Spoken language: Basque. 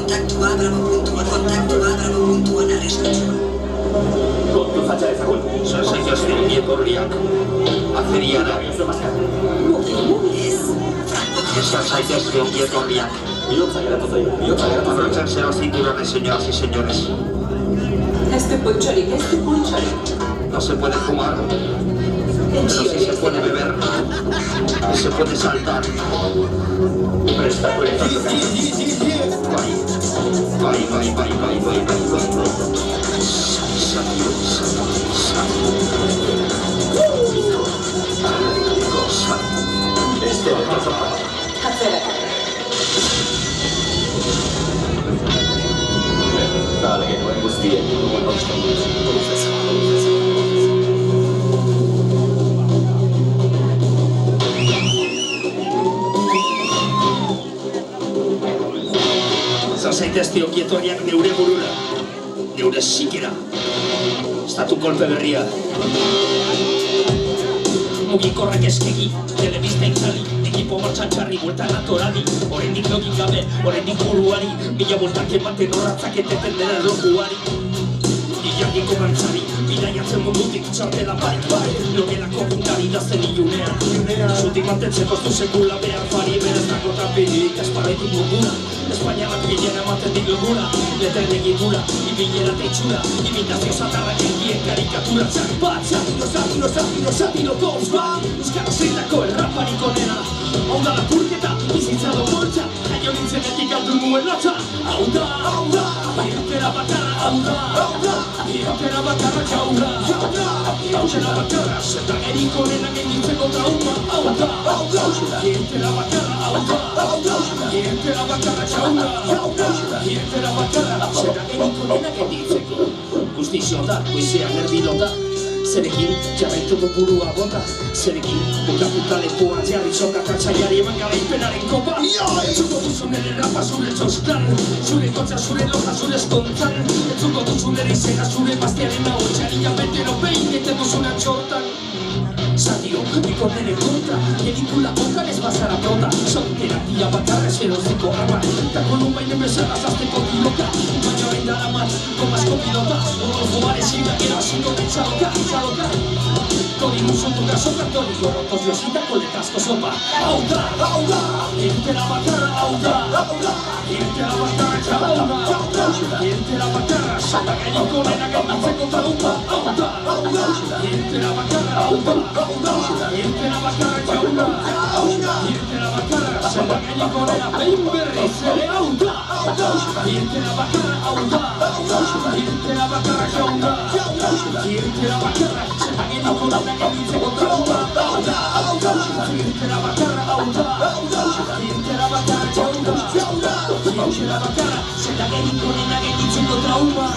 Kontaktua Bravo.an arriskutsua. Kontu fatxa ezagun. Zaitezte ongiek horriak. Azeriara. Ez, Franco Zaitezte ongiek horriak. Bihotza geratu zaio. Aprovecharse los cinturones, señoras y señores. Este polchorik. No se puede fumar, pero sí se puede beber. Y se puede saltar. Presta kuretan. Vai. Este detozo. Atzera. Dale, genuen guztien. Zaitezte ongiek horriak neure burura. Neure sikera. Estatu kolpe berria. Mugikorrak eskegi, telebista itzali, ekipo martxan txarri, bueltan atoradi. Oraindik logik gabe, oraindik buruari, mila bueltak ematen horratzak eteten dena lokuari. Ilargiko gantzari, bidaiatzen mundutik txartela bai. Logelako puntari da zen ilunean. Zutik mantentzeko zuzekula behar pari, berez dago tapirik, espaletik mundura. Espainiarrak bilera ematen digugura, leten egitura, ibilera teitxura, imitazio zatarrak egien karikatura. Satino goz ba, euskara zeitako erraparik onena. Hau da lapurketa, bizitza doboltza, jaio nintzenetik aldu nuen lotza. Hau da, irokera bakarra, irokera bakarra jaura. Irokera bakarra, zetagerik onena gehitzeko trauma. Hau da, irokera bakarra, irokera bakarra jaura. Irokera bakarra, zetagerik onena gehitzeko. Guztizio da, goizean erdilota. Zerekin, jarraituko burua bota. Zerekin, bukatuta lepoa jarri sokak atzaiari eman garaipenaren kopa. Entzuko duzun ere rapa zure txostan, zure kotza, zure loja, zure eskontzan. Entzuko duzun ere izena zure baztearen hau txarila betero behin eten duzunan txortan. Satiro, ikoneren kontra, pelikula okan ez bazara prota. Terapia bakarra esferoziko rama, eta kolumbainen bezala zazteko kiloka. Baina hain dara mat, komazko pilota, orrofoare zida gero asiko den txaloka. Tori musutu gasoka, tori gorrotoz jositako letazko sopa. Hau da, irtera bakarra, irtera bakarra txalauna. Irtera bakarra, satagerik onena genditzeko trauma. Hau da, irtera bakarra, irtera bakarra txauna. Irtera bakarra, satagerik onena behin berriz ere. Hau da, irtera bakarra, irtera bakarra txauna. Irtera bakarra, satagerik onena genditzeko trauma. Hau da, irtera bakarra, irtera bakarra txauna. Irtera bakarra, satagerik onena genditzeko trauma.